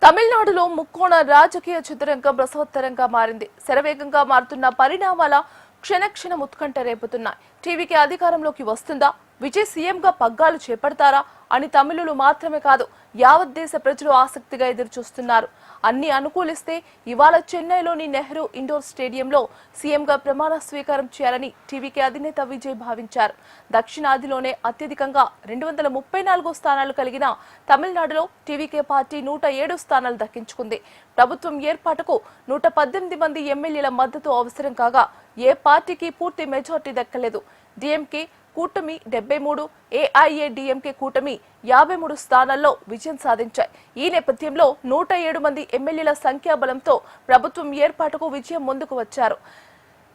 తమిళనాడులో ముక్కోణ రాజకీయ చతురంగం రసవత్తరంగా మారింది. శరవేగంగా మారుతున్న పరిణామాల క్షణక్షణం ఉత్కంఠ రేపుతున్నాయి. టీవీకి అధికారంలోకి వస్తుందా, విజయ్ సీఎంగా పగ్గాలు చేపడతారా అని తమిళులు మాత్రమే కాదు, యావత్ దేశ ప్రజలు ఆసక్తిగా ఎదురుచూస్తున్నారు. అన్ని అనుకూలిస్తే ఇవాళ చెన్నైలోని నెహ్రూ ఇండోర్ స్టేడియంలో సీఎంగా ప్రమాణ స్వీకారం చేయాలని టీవీకి అధినేత విజయ్ భావించారు. దక్షిణాదిలోనే అత్యధికంగా 234 స్థానాలు కలిగిన తమిళనాడులో టీవీకే పార్టీ 107 స్థానాలు దక్కించుకుంది. ప్రభుత్వం ఏర్పాటుకు 118 మంది ఎమ్మెల్యేల మద్దతు అవసరం కాగా ఏ పార్టీకి పూర్తి మెజార్టీ దక్కలేదు. డిఎంకే కూటమి 73, ఏఐఏడీఎంకే కూటమి 53 స్థానాల్లో విజయం సాధించాయి. ఈ నేపథ్యంలో 107 మంది ఎమ్మెల్యేల సంఖ్యాబలంతో ప్రభుత్వం ఏర్పాటుకు విజయం ముందుకు వచ్చారు.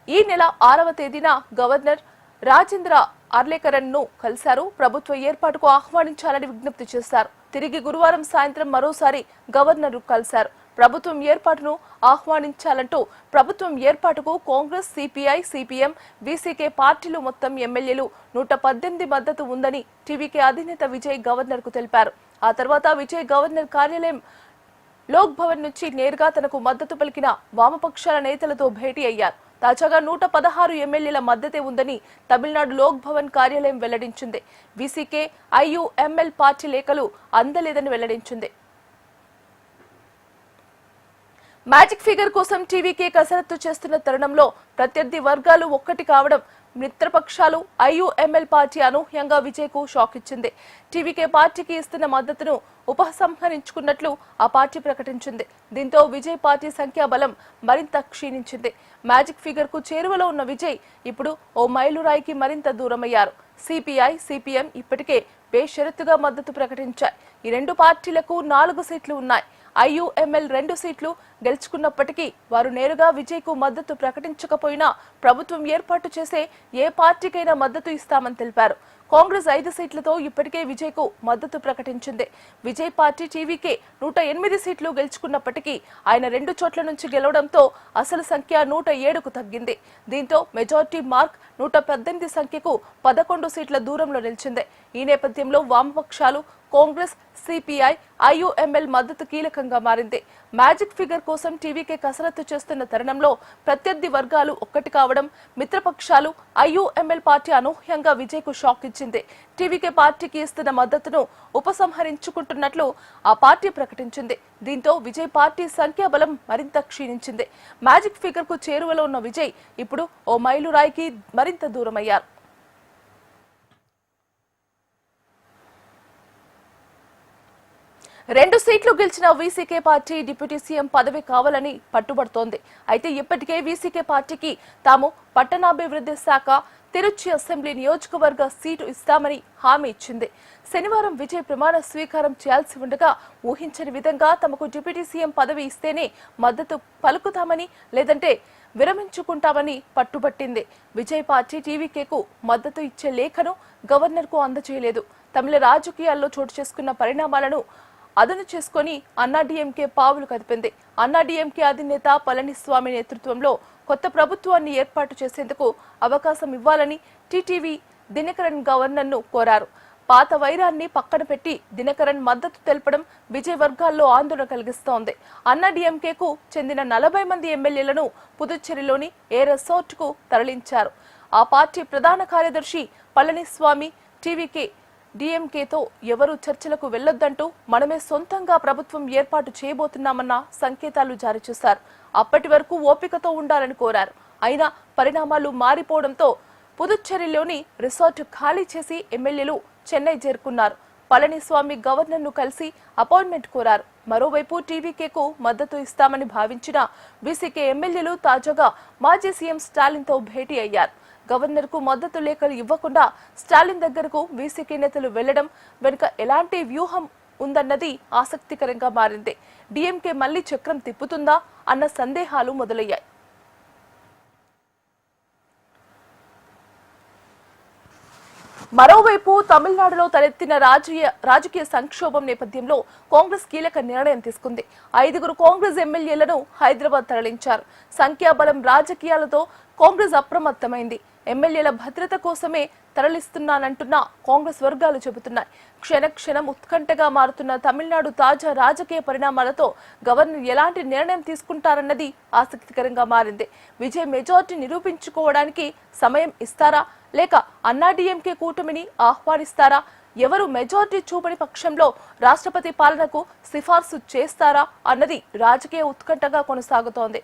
ఈ నెల 6వ తేదీన గవర్నర్ రాజేంద్ర అర్లేకరన్ ను కలిశారు. ప్రభుత్వ ఏర్పాటుకు ఆహ్వానించాలని విజ్ఞప్తి చేశారు. తిరిగి గురువారం సాయంత్రం మరోసారి గవర్నర్ కలిశారు. ప్రభుత్వం ఏర్పాటును ఆహ్వానించాలంటూ ప్రభుత్వం ఏర్పాటుకు కాంగ్రెస్, సిపిఐ, సిపిఎం, వీసీకే పార్టీలు మొత్తం ఎమ్మెల్యేలు 118 మద్దతు ఉందని టీవీకే అధినేత విజయ్ గవర్నర్ కు తెలిపారు. ఆ తర్వాత విజయ్ గవర్నర్ కార్యాలయం లోక్ భవన్ నుంచి నేరుగా తనకు మద్దతు పలికిన వామపక్షాల నేతలతో భేటీ అయ్యారు. తాజాగా 116 ఎమ్మెల్యేల మద్దతే ఉందని తమిళనాడు లోక్ భవన్ కార్యాలయం వెల్లడించింది. వీసీకే, ఐయుఎంఎల్ పార్టీ లేఖలు అందలేదని వెల్లడించింది. మ్యాజిక్ ఫిగర్ కోసం టీవీకే కసరత్తు చేస్తున్న తరుణంలో ప్రత్యర్థి వర్గాలు ఒక్కటి కావడం, మిత్రపక్షాలు ఐయుఎంఎల్ పార్టీ అనూహ్యంగా విజయ్ కు షాక్ ఇచ్చింది. టీవీకే పార్టీకి ఇస్తున్న మద్దతును ఉపసంహరించుకున్నట్లు ఆ పార్టీ ప్రకటించింది. దీంతో విజయ్ పార్టీ సంఖ్యాబలం మరింత క్షీణించింది. మ్యాజిక్ ఫిగర్ కు చేరువలో ఉన్న విజయ్ ఇప్పుడు ఓ మైలురాయికి మరింత దూరమయ్యారు. సిపిఐ, సిపిఎం ఇప్పటికే బేషరతుగా మద్దతు ప్రకటించాయి. ఈ రెండు పార్టీలకు 4 సీట్లు ఉన్నాయి. ఐయుఎంఎల్ 2 సీట్లు గెలుచుకున్నప్పటికీ వారు నేరుగా విజయ్ కు మద్దతు ప్రకటించకపోయినా ప్రభుత్వం ఏర్పాటు చేసే ఏ పార్టీకైనా మద్దతు ఇస్తామని తెలిపారు. కాంగ్రెస్ 5 సీట్లతో ఇప్పటికే విజయ్ కు మద్దతు ప్రకటించింది. విజయ్ పార్టీ టీవీకే 108 సీట్లు గెలుచుకున్నప్పటికీ ఆయన 2 చోట్ల నుంచి గెలవడంతో అసలు సంఖ్య 107కు తగ్గింది. దీంతో మెజార్టీ మార్క్ 118 సంఖ్యకు 11 సీట్ల దూరంలో నిలిచింది. ఈ నేపథ్యంలో వామపక్షాలు, కాంగ్రెస్, సిపిఐ, ఐయుఎంఎల్ మద్దతు కీలకంగా మారింది. మ్యాజిక్ ఫిగర్ కోసం టీవీకే కసరత్తు చేస్తున్న తరుణంలో ప్రత్యర్థి వర్గాలు ఒక్కటి కావడం, మిత్రపక్షాలు, ఐయుఎంఎల్ పార్టీ అనూహ్యంగా విజయ్ కు షాక్ ఇచ్చింది. టీవీకే పార్టీకి ఇస్తున్న మద్దతును ఉపసంహరించుకుంటున్నట్లు ఆ పార్టీ ప్రకటించింది. దీంతో విజయ్ పార్టీ సంఖ్యాబలం మరింత క్షీణించింది. మ్యాజిక్ ఫిగర్ కు చేరువలో ఉన్న విజయ్ ఇప్పుడు ఓ మైలురాయికి మరింత దూరమయ్యారు. రెండు సీట్లు గెలిచిన వీసీకే పార్టీ డిప్యూటీ సీఎం పదవి కావాలని పట్టుబడుతోంది. అయితే ఇప్పటికే వీసీకే పార్టీకి తాము పట్టణాభివృద్ధి శాఖ తిరుచి అసెంబ్లీ నియోజకవర్గ సీటు ఇస్తామని హామీ ఇచ్చింది. శనివారం విజయ్ ప్రమాణ స్వీకారం చేయాల్సి ఉండగా ఊహించని విధంగా తమకు డిప్యూటీ సీఎం పదవి ఇస్తేనే మద్దతు పలుకుతామని, లేదంటే విరమించుకుంటామని పట్టుబట్టింది. విజయ్ పార్టీ టీవీకేకు మద్దతు ఇచ్చే లేఖను గవర్నర్ కు అందజేయలేదు. తమిళ రాజకీయాల్లో చోటు చేసుకున్న పరిణామాలను అదను చేసుకుని అన్నాడీఎంకే పావులు కదిపింది. అన్నాడీఎంకే అధినేత పళనిస్వామి నేతృత్వంలో కొత్త ప్రభుత్వాన్ని ఏర్పాటు చేసేందుకు అవకాశం ఇవ్వాలని టీటీవీ దినకరన్ గవర్నర్ ను కోరారు. పాత వైరాన్ని పక్కన పెట్టి దినకరన్ మద్దతు తెలపడం విజయ్ వర్గాల్లో ఆందోళన కలిగిస్తోంది. అన్నాడీఎంకేకు చెందిన 40 మంది ఎమ్మెల్యేలను పుదుచ్చేరిలోని ఏ రిసార్ట్ కు తరలించారు. ఆ పార్టీ ప్రధాన కార్యదర్శి పళనిస్వామి టీవీకే డిఎంకేతో ఎవరూ చర్చలకు వెళ్లొద్దంటూ మనమే సొంతంగా ప్రభుత్వం ఏర్పాటు చేయబోతున్నామన్న సంకేతాలు జారీ చేశారు. అప్పటి వరకు ఓపికతో ఉండాలని కోరారు. అయినా పరిణామాలు మారిపోవడంతో పుదుచ్చేరిలోని రిసార్ట్ ఖాళీ చేసి ఎమ్మెల్యేలు చెన్నై చేరుకున్నారు. పళనిస్వామి గవర్నర్ ను కలిసి అపాయింట్మెంట్ కోరారు. మరోవైపు టీవీకేకు మద్దతు ఇస్తామని భావించిన వీసీకే ఎమ్మెల్యేలు తాజాగా మాజీ సీఎం స్టాలిన్ తో భేటీ అయ్యారు. గవర్నర్ కు మద్దతు లేఖలు ఇవ్వకుండా స్టాలిన్ దగ్గరకు వీసీకే నేతలు వెళ్లడం వెనుక ఎలాంటి వ్యూహం ఉందన్నది ఆసక్తికరంగా మారింది. డిఎంకే మళ్లీ చక్రం తిప్పుతుందా అన్న సందేహాలు మొదలయ్యాయి. మరోవైపు తమిళనాడులో తలెత్తిన రాజకీయ సంక్షోభం నేపథ్యంలో కాంగ్రెస్ కీలక నిర్ణయం తీసుకుంది. 5 కాంగ్రెస్ ఎమ్మెల్యేలను హైదరాబాద్ తరలించారు. సంఖ్యాబలం రాజకీయాలతో కాంగ్రెస్ అప్రమత్తమైంది. ఎమ్మెల్యేల భద్రత కోసమే తరలిస్తున్నానంటున్న కాంగ్రెస్ వర్గాలు చెబుతున్నాయి. క్షణక్షణం ఉత్కంఠగా మారుతున్న తమిళనాడు తాజా రాజకీయ పరిణామాలతో గవర్నర్ ఎలాంటి నిర్ణయం తీసుకుంటారన్నది ఆసక్తికరంగా మారింది. విజయ్ మెజార్టీ నిరూపించుకోవడానికి సమయం ఇస్తారా, లేక అన్నాడీఎంకే కూటమిని ఆహ్వానిస్తారా? ఎవరు మెజార్టీ చూపని పక్షంలో రాష్ట్రపతి పాలనకు సిఫార్సు చేస్తారా అన్నది రాజకీయ ఉత్కంఠగా కొనసాగుతోంది.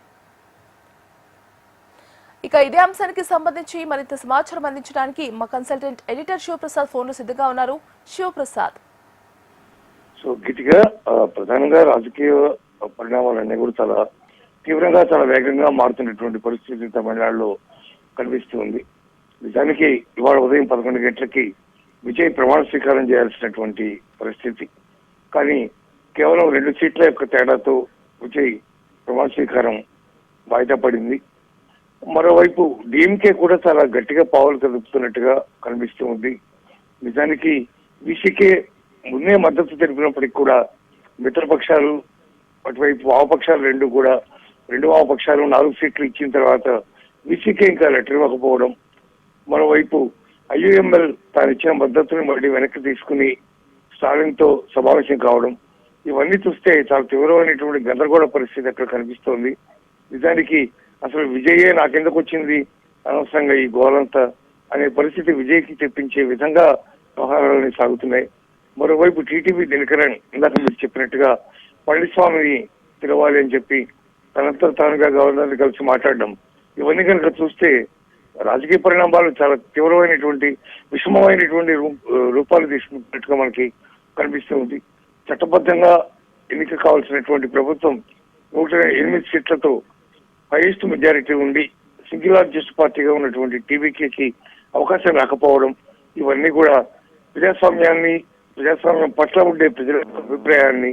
ఇక ఇదే అంశానికి సంబంధించి మరింత సమాచారం అందించడానికి మా కన్సల్టెంట్ ఎడిటర్ శివప్రసాద్ ఫోన్ లో సిద్ధంగా ఉన్నారు. శివప్రసాద్, సో గట్టిగా ప్రధానంగా రాజకీయ పరిణామాలన్నీ కూడా చాలా తీవ్రంగా చాలా వేగంగా మారుతున్నటువంటి పరిస్థితి తమిళనాడులో కనిపిస్తుంది. నిజానికి ఇవాళ ఉదయం 11 గంటలకి విజయ్ ప్రమాణ స్వీకారం చేయాల్సినటువంటి పరిస్థితి. కానీ కేవలం 2 సీట్ల యొక్క తేడాతో విజయ్ ప్రమాణ స్వీకారం వాయిదా పడింది. మరోవైపు డిఎంకే కూడా చాలా గట్టిగా పావులు కదుపుతున్నట్టుగా కనిపిస్తూ ఉంది. నిజానికి వీసీకే ముందే మద్దతు తెలిపినప్పటికీ కూడా మిత్రపక్షాలు అటువైపు వామపక్షాలు రెండు వామపక్షాలు 4 సీట్లు ఇచ్చిన తర్వాత వీసీకే ఇంకా లెటర్ ఇవ్వకపోవడం, మరోవైపు ఐయుఎంఎల్ తాను ఇచ్చిన మద్దతుని మళ్ళీ వెనక్కి తీసుకుని స్టాలిన్ తో సమావేశం కావడం, ఇవన్నీ చూస్తే చాలా తీవ్రమైనటువంటి గందరగోళ పరిస్థితి అక్కడ కనిపిస్తోంది. నిజానికి అసలు విజయే నాకెందుకు వచ్చింది అనవసరంగా ఈ గోలంతా అనే పరిస్థితి విజయ్కి తెప్పించే విధంగా వ్యవహారాలని సాగుతున్నాయి. మరోవైపు టీటీపీ దినకరన్ ఇందాక మీరు చెప్పినట్టుగా పళనిస్వామిని పిలవాలి అని చెప్పి తనంతా తానుగా గవర్నర్ని కలిసి మాట్లాడడం, ఇవన్నీ కనుక చూస్తే రాజకీయ పరిణామాలు చాలా తీవ్రమైనటువంటి విషమమైనటువంటి రూపాలు తీసుకున్నట్టుగా మనకి కనిపిస్తూ ఉంది. చట్టబద్ధంగా ఎన్నిక కావాల్సినటువంటి ప్రభుత్వం 108 సీట్లతో హైయెస్ట్ మెజారిటీ ఉండి సింగిల్ లార్జెస్ట్ పార్టీగా ఉన్నటువంటి టీవీకేకి అవకాశం రాకపోవడం, ఇవన్నీ కూడా ప్రజాస్వామ్యం పట్ల ఉండే ప్రజల అభిప్రాయాన్ని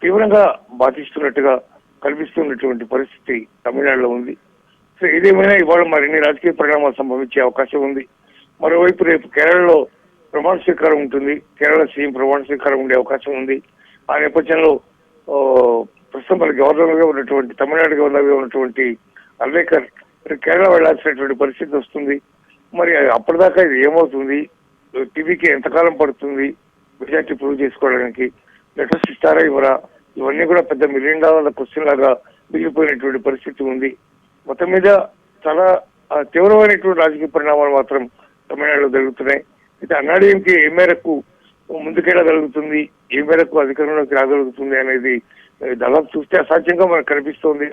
తీవ్రంగా బాధిస్తున్నట్టుగా కనిపిస్తున్నటువంటి పరిస్థితి తమిళనాడులో ఉంది. సో ఏదేమైనా ఇవాళ మరిన్ని రాజకీయ పరిణామాలు సంభవించే అవకాశం ఉంది. మరోవైపు రేపు కేరళలో ప్రమాణ స్వీకారం ఉంటుంది. కేరళ సీఎం ప్రమాణ స్వీకారం ఉండే అవకాశం ఉంది. ఆ నేపథ్యంలో ప్రస్తుతం మన గవర్నర్ గా ఉన్నటువంటి తమిళనాడు గవర్నర్ గా ఉన్నటువంటి అర్లేకర్ కేరళ వెళ్లాల్సినటువంటి పరిస్థితి వస్తుంది. మరి అప్పటిదాకా ఇది ఏమవుతుంది, టీవీకి ఎంతకాలం పడుతుంది మెజార్టీ ప్రూవ్ చేసుకోవడానికి, లెటర్స్ ఇస్తారా ఇవ్వరా, ఇవన్నీ కూడా పెద్ద $1 మిలియన్ క్వశ్చన్ లాగా మిగిలిపోయినటువంటి పరిస్థితి ఉంది. మొత్తం మీద చాలా తీవ్రమైనటువంటి రాజకీయ పరిణామాలు మాత్రం తమిళనాడులో జరుగుతున్నాయి. అయితే అన్నాడీఎంకే ఏ మేరకు ముందుకెళ్ళగలుగుతుంది, ఏ మేరకు అధికారంలోకి రాగలుగుతుంది అనేది దాదాపు చూస్తే అసాధ్యంగా మనకు కనిపిస్తోంది.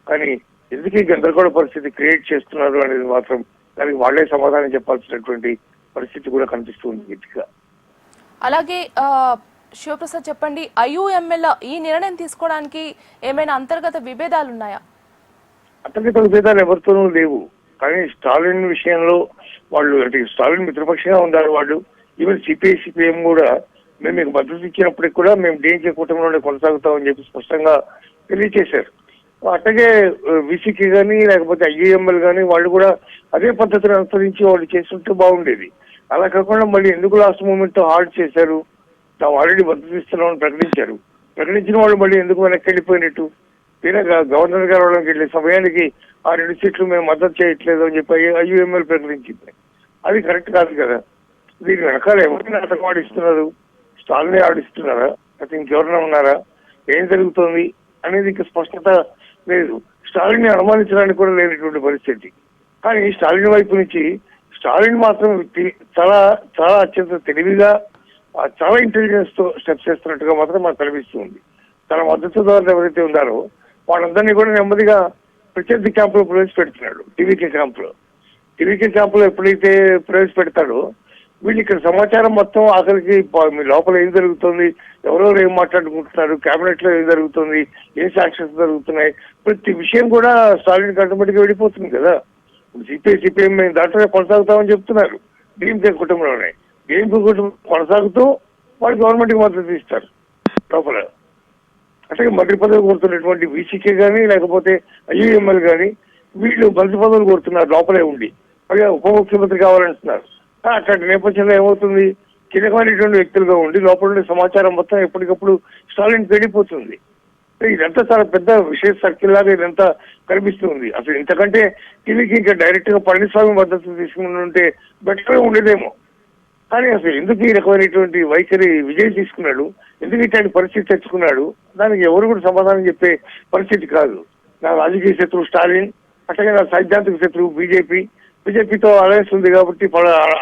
కానీ ఎందుకు ఈ గందరగోళ పరిస్థితి క్రియేట్ చేస్తున్నారు అనేది మాత్రం దానికి వాళ్లే సమాధానం చెప్పాల్సినటువంటి పరిస్థితి కూడా కనిపిస్తుంది గట్టిగా. అలాగే శివప్రసాద్ చెప్పండి, ఐయుఎంఎల్ ఈ నిర్ణయం తీసుకోవడానికి ఏమైనా అంతర్గత విభేదాలు ఉన్నాయా? అంతర్గత విభేదాలు ఎవరితోనూ లేవు. కానీ స్టాలిన్ విషయంలో వాళ్ళు అంటే స్టాలిన్ మిత్రపక్షంగా ఉన్నారు. వాళ్ళు ఈవెన్ సిపిఐ సిపిఎం కూడా మేము మీకు మద్దతు ఇచ్చినప్పటికి కూడా మేము డిఎంకే కూటమిలోనే కొనసాగుతామని చెప్పి స్పష్టంగా తెలియజేశారు. అట్లాగే వీసీకే కానీ లేకపోతే ఐయుఎంఎల్ కానీ వాళ్ళు కూడా అదే పద్ధతిని అనుసరించి వాళ్ళు చేస్తుంటే బాగుండేది. అలా కాకుండా మళ్ళీ ఎందుకు లాస్ట్ మూమెంట్ తో హాల్ట్ చేశారు, తాము ఆల్రెడీ మద్దతు ఇస్తున్నామని ప్రకటించిన వాళ్ళు మళ్ళీ ఎందుకు వెనక్కి వెళ్ళిపోయినట్టు? తీరా గవర్నర్ గారు వాళ్ళకి వెళ్ళే సమయానికి ఆ 2 సీట్లు మేము మద్దతు చేయట్లేదు అని చెప్పి ఐయుఎంఎల్ ప్రకటించింది. అది కరెక్ట్ కాదు కదా. దీని వెనకాల ఎవరిని నాటకం ఆడిస్తున్నారు? స్టాలిన్ ఆడిస్తున్నారా, అయితే ఇంకెవరైనా ఉన్నారా, ఏం జరుగుతోంది అనేది ఇంకా స్పష్టత లేదు. స్టాలిన్ ని అనుమానించడానికి కూడా లేనటువంటి పరిస్థితి. కానీ స్టాలిన్ వైపు నుంచి స్టాలిన్ మాత్రం చాలా చాలా అత్యంత తెలివిగా చాలా ఇంటెలిజెన్స్ తో స్టెప్స్ చేస్తున్నట్టుగా మాత్రం మనకు కనిపిస్తుంది. తన మద్దతుదారులు ఎవరైతే ఉన్నారో వాళ్ళందరినీ కూడా నెమ్మదిగా ప్రత్యర్థి క్యాంపులో ప్రవేశపెడుతున్నాడు. టీవీకే క్యాంపులో ఎప్పుడైతే ప్రవేశపెడతాడో వీళ్ళు ఇక్కడ సమాచారం మొత్తం ఆఖరికి మీ లోపల ఏం జరుగుతుంది, ఎవరెవరు ఏం మాట్లాడుకుంటున్నారు, కేబినెట్ లో ఏం జరుగుతుంది, ఏ సాక్షన్స్ జరుగుతున్నాయి, ప్రతి విషయం కూడా స్టాలిన్ ఆటోమేటిక్ గా వెళ్ళిపోతుంది కదా. సిపిఎం మేము దాంట్లోనే కొనసాగుతామని చెప్తున్నారు. డిఎంకే కుటుంబంలోనే డిఎంకే కుటుంబం కొనసాగుతూ వాళ్ళు గవర్నమెంట్ కి మద్దతు ఇస్తారు లోపల. అంటే మంత్రి పదవి కోరుతున్నటువంటి వీసీకే కానీ లేకపోతే ఐయుఎంఎల్ కానీ వీళ్ళు మంత్రి పదవులు కోరుతున్నారు లోపలే ఉండి, అలాగే ఉప ముఖ్యమంత్రి కావాలంటున్నారు. అట్లాంటి నేపథ్యంలో ఏమవుతుంది, కీలకమైనటువంటి వ్యక్తులుగా ఉండి లోపల ఉండే సమాచారం మొత్తం ఎప్పటికప్పుడు స్టాలిన్ వెళ్ళిపోతుంది. ఇదంతా చాలా పెద్ద విషయ సర్కిల్ లాగా ఇదంతా కనిపిస్తుంది. అసలు ఇంతకంటే టీవీకి ఇంకా డైరెక్ట్ గా పళనిస్వామి మద్దతు తీసుకుని ఉంటే బెటర్ ఉండేదేమో. కానీ అసలు ఎందుకు ఈ రకమైనటువంటి వైఖరి విజయ్ తీసుకున్నాడు, ఎందుకు ఇట్లాంటి పరిస్థితి తెచ్చుకున్నాడు, దానికి ఎవరు కూడా సమాధానం చెప్పే పరిస్థితి కాదు. నా రాజకీయ శత్రువు స్టాలిన్, అట్లాగే నా సైద్ధాంతిక శత్రువు బీజేపీతో అలయన్స్ ఉంది కాబట్టి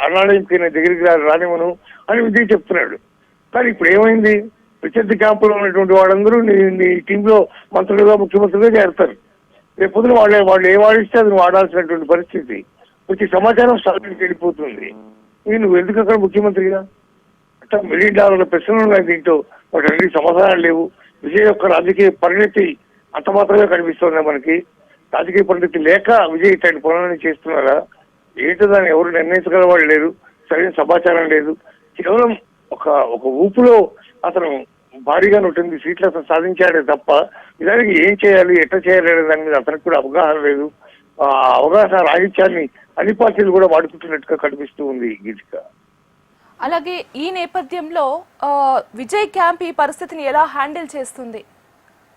అన్నాడీఎంకే దగ్గరికి రానివ్వను అని విజయ్ చెప్తున్నాడు. కానీ ఇప్పుడు ఏమైంది, ప్రత్యర్థి క్యాంపులో ఉన్నటువంటి వాళ్ళందరూ నీ టీంలో మంత్రులుగా ముఖ్యమంత్రిగా చేరుతారు. రేపు పొద్దున వాళ్ళు ఏం వాడిస్తే అది వాడాల్సినటువంటి పరిస్థితి వచ్చి సమాచారం స్టాలిన్కి వెళ్ళిపోతుంది. నువ్వు ఎందుకు అక్కడ ముఖ్యమంత్రిగా? అట్లా $1 మిలియన్ ప్రశ్నలు ఉన్నాయి దీంట్లో, వాటి అన్ని సమాధానాలు లేవు. విజయ్ యొక్క రాజకీయ పరిణతి అంత మాత్రమే కనిపిస్తుంది మనకి. రాజకీయ పరిణతి లేక విజయ్ ఇట్లాంటి పనులను చేస్తున్నారా ఏంటో దాన్ని ఎవరు నిర్ణయించగల వాళ్ళు లేరు, సరైన సమాచారం లేదు. కేవలం ఒక ఊపులో అతను భారీగా 108 సీట్లు అతను సాధించాడే తప్ప నిజానికి ఏం చేయాలి, ఎట్లా చేయాలి అనే దాని మీద అతనికి కూడా అవగాహన లేదు. ఆ అవగాహన రాహిత్యాన్ని అన్ని పార్టీలు కూడా వాడుకుంటున్నట్టుగా కనిపిస్తూ ఉంది గీతిక. అలాగే ఈ నేపథ్యంలో విజయ్ క్యాంప్ ఈ పరిస్థితిని ఎలా హ్యాండిల్ చేస్తుంది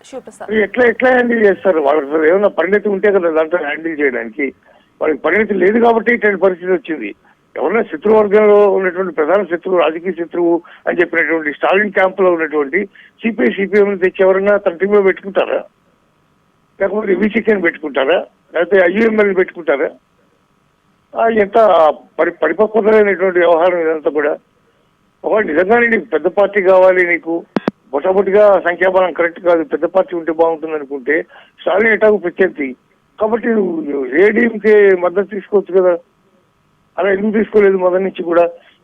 శివప్రసాద్? ఎట్లా హ్యాండిల్ చేస్తారు? వాళ్ళకి ఏమైనా పరిణతి ఉంటే కదా దాంట్లో హ్యాండిల్ చేయడానికి. వాళ్ళకి పరిణతి లేదు కాబట్టి ఇట్లాంటి పరిస్థితి వచ్చింది. ఎవరైనా శత్రువర్గంలో ఉన్నటువంటి ప్రధాన శత్రువు, రాజకీయ శత్రువు అని చెప్పినటువంటి స్టాలిన్ క్యాంప్ లో ఉన్నటువంటి సిపిఎం తెచ్చి ఎవరైనా తన టీంలో పెట్టుకుంటారా? లేకపోతే విసికేని పెట్టుకుంటారా? లేకపోతే ఐయుఎంఎల్ పెట్టుకుంటారా? ఎంత పరిపక్వత లేనటువంటి వ్యవహారం ఇదంతా కూడా. ఒకటి నిజంగానే నీకు పెద్ద పార్టీ కావాలి, నీకు మొట్టమొదటిగా సంఖ్యాబలం కరెక్ట్ కాదు, పెద్ద పార్టీ ఉంటే బాగుంటుంది అనుకుంటే స్టాలిన్ ఎటాకు ప్రత్యర్థి కాబట్టి నువ్వు ఏడీఎంకే మద్దతు తీసుకోవచ్చు కదా. అలా ఎందుకు తీసుకోలేదు? మొదటి నుంచి కూడా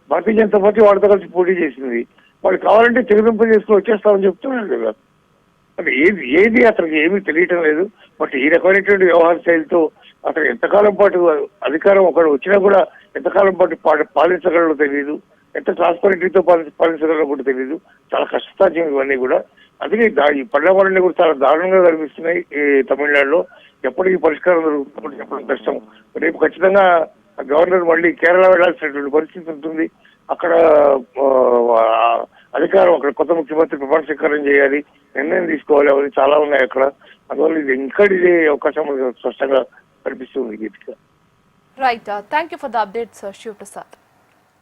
భారతీయ జనతా పార్టీ వాడితో కలిసి పోటీ చేసింది. వాళ్ళు కావాలంటే తెగదింపు చేసుకుని వచ్చేస్తామని చెప్తున్నాడు కదా. అంటే ఏది అతనికి ఏమీ తెలియటం లేదు. బట్ ఈ రకమైనటువంటి వ్యవహార శైలితో అతను ఎంతకాలం పాటు అధికారం ఒకడు వచ్చినా కూడా ఎంతకాలం పాటు పాలించగలడో తెలియదు, ఎంత ట్రాన్స్పరెంటీతో పాలించగలడో కూడా తెలియదు. చాలా కష్టసాధ్యం ఇవన్నీ కూడా. అందుకే ఈ పరిణామాలన్నీ కూడా చాలా దారుణంగా కనిపిస్తున్నాయి ఈ తమిళనాడులో. ఎప్పటికీ పరిష్కారం దొరుకుతుంది చెప్పడం కష్టం. రేపు ఖచ్చితంగా గవర్నర్ మళ్ళీ కేరళ వెళ్లాల్సినటువంటి పరిస్థితి ఉంటుంది. అక్కడ అధికారం అక్కడ కొత్త ముఖ్యమంత్రి ప్రమాణ స్వీకారం చేయాలి, నిర్ణయం తీసుకోవాలి, అవన్నీ చాలా ఉన్నాయి అక్కడ. అందువల్ల ఇది ఇంకా ఇదే అవకాశం స్పష్టంగా కనిపిస్తుంది Geethika. Right, thank you for the updates Sivaprasad.